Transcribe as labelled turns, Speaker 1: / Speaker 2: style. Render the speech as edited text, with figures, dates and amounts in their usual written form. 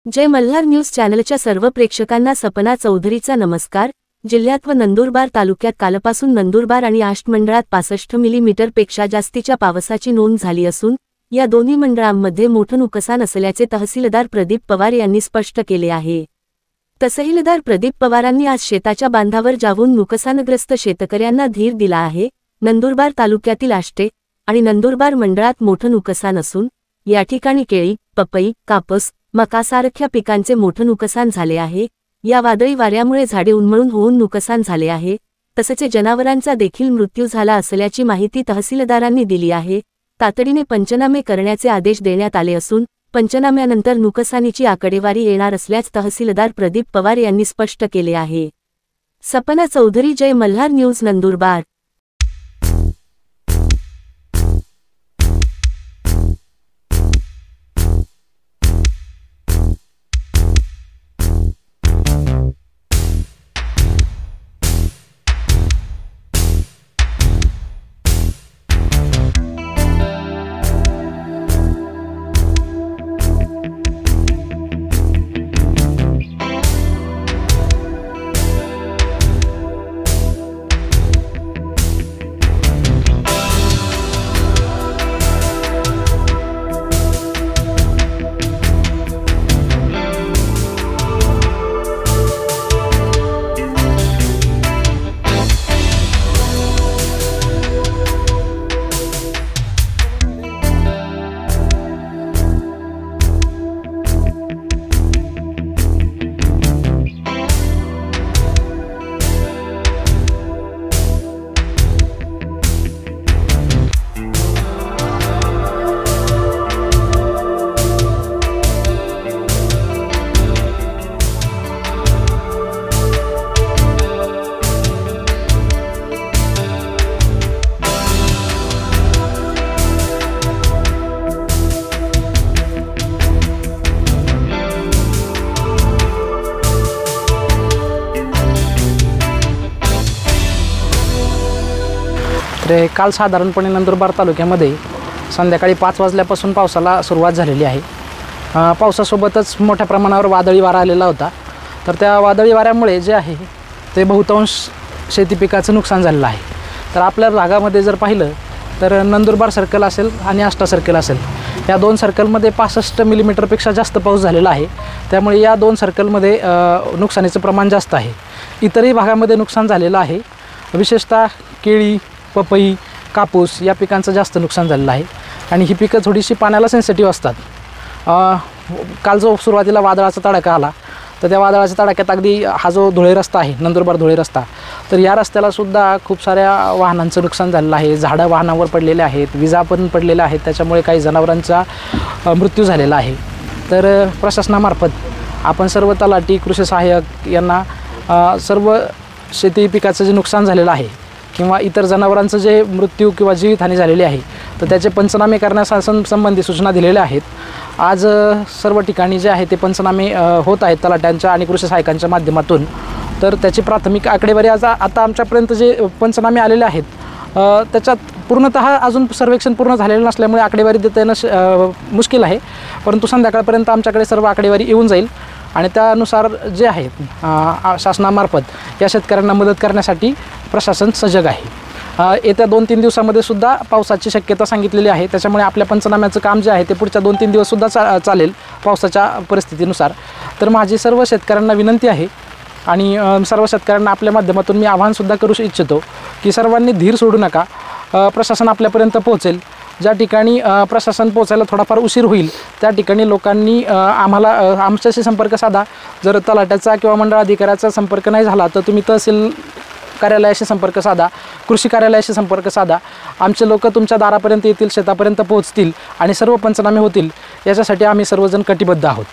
Speaker 1: जय Malhar news चॅनलच्या सर्व प्रेक्षकांना सपना चौधरीचा नमस्कार। जिल्ह्यात व नंदुरबार तालुक्यात कालपासून नंदुरबार आणि आष्ट मंडळात 65 मिलीमीटरपेक्षा जास्तीच्या पावसाची नोंद झाली असून या दोन्ही मंडळांमध्ये मोठं नुकसान असल्याचे तहसीलदार प्रदीप पवार यांनी स्पष्ट केले आहे। तहसीलदार प्रदीप पवारांनी आज शेताच्या बांधावर जाऊन नुकसानग्रस्त शेतकऱ्यांना धीर दिला आहे। नंदुरबार तालुक्यातील आष्टे आणि नंदुरबार मंडळात मोठं नुकसान असून या ठिकाणी केळी, पपई, कापूस, मकासारख्या पिकांचे मोठं नुकसान झाले आहे। या वादळी वाऱ्यामुळे झाडे उन्मळून होऊन नुकसान झाले आहे। तसेच जनावरांचा देखील मृत्यू झाला असल्याची माहिती तहसीलदारांनी दिली आहे। तातडीने पंचनामे करण्याचे आदेश देण्यात आले असून पंचनाम्यानंतर नुकसानीची आकडेवारी येणार असल्याचे तहसीलदार प्रदीप पवार यांनी स्पष्ट केले आहे। सपना चौधरी, जय मल्हार न्यूज, नंदुरबार।
Speaker 2: काल साधारणपणे नंदुरबार तालुक्यामध्ये संध्याकाळी 5 वाजल्यापासून पावसाला सुरुवात झालेली आहे। पावसासोबतच मोठ्या प्रमाणावर वादळी वारा आलेला होता। तर त्या वादळी वाऱ्यामुळे जे आहे ते बहुतांश शेती पिकाचं नुकसान झालेलं आहे। तर आपल्या भागामध्ये जर पाहिलं तर नंदुरबार सर्कल असेल आणि आष्टा सर्कल असेल, या दोन सर्कलमध्ये 65 मिलीमीटरपेक्षा जास्त पाऊस झालेला आहे। त्यामुळे या दोन सर्कलमध्ये नुकसानीचं प्रमाण जास्त आहे। इतरही भागामध्ये नुकसान झालेलं आहे। विशेषतः केळी, पपई, कापूस या पिकांचं जास्त नुकसान झालेलं आहे आणि ही पिकं थोडीशी पाण्याला सेन्सिटिव्ह असतात। काल जो सुरुवातीला वादळाचा तडाखा आला, तर त्या वादळाच्या तडाख्यात अगदी हा जो धुळे रस्ता आहे, नंदुरबार धुळे रस्ता, तर या रस्त्यालासुद्धा खूप साऱ्या वाहनांचं नुकसान झालेलं आहे। झाडं वाहनावर पडलेले आहेत, विजा पण पडलेल्या आहेत, त्याच्यामुळे काही जनावरांचा मृत्यू झालेला आहे। तर प्रशासनामार्फत आपण सर्व तलाठी, कृषी सहाय्यक यांना सर्व शेती पिकाचं जे नुकसान झालेलं आहे किंवा इतर जनावरांचं जे मृत्यू किंवा जीवितहानी झालेली आहे, तर त्याचे पंचनामे करण्यासंबंधी सूचना दिलेल्या आहेत। आज सर्व ठिकाणी जे आहे ते पंचनामे होत आहेत तलाट्यांच्या आणि कृषी सहाय्यकांच्या माध्यमातून। तर त्याची प्राथमिक आकडेवारी आता आमच्यापर्यंत जे पंचनामे आलेले आहेत त्याच्यात पूर्णतः अजून सर्वेक्षण पूर्ण झालेलं नसल्यामुळे आकडेवारी देता येणं मुश्किल आहे। परंतु संध्याकाळपर्यंत आमच्याकडे सर्व आकडेवारी येऊन जाईल आणि त्यानुसार जे आहे शासनामार्फत या शेतकऱ्यांना मदत करण्यासाठी प्रशासन सजग आहे। येत्या 2-3 दिवसामध्ये सुद्धा पावसाची शक्यता सांगितलेली आहे। त्याच्यामुळे आपल्या पंचनाम्याचं काम जे आहे ते पुढच्या 2-3 दिवससुद्धा चालेल पावसाच्या परिस्थितीनुसार। तर माझी सर्व शेतकऱ्यांना विनंती आहे आणि सर्व शेतकऱ्यांना आपल्या माध्यमातून मी आवाहनसुद्धा करू इच्छितो की सर्वांनी धीर सोडू नका। प्रशासन आपल्यापर्यंत पोहोचेल। ज्या ठिकाणी प्रशासन पोहोचायला थोडाफार उशीर होईल त्या ठिकाणी लोकांनी आमच्याशी संपर्क साधा। जर तलाट्याचा किंवा मंडळ अधिकाऱ्याचा संपर्क नाही झाला तर तुम्ही तहसील कार्यालयाशी संपर्क साधा, कृषी कार्यालयाशी संपर्क साधा। आमचे लोक तुमच्या दारापर्यंत येतील, शेतापर्यंत पोहोचतील आणि सर्व पंचनामे होतील। याच्यासाठी आम्ही सर्वजण कटिबद्ध आहोत।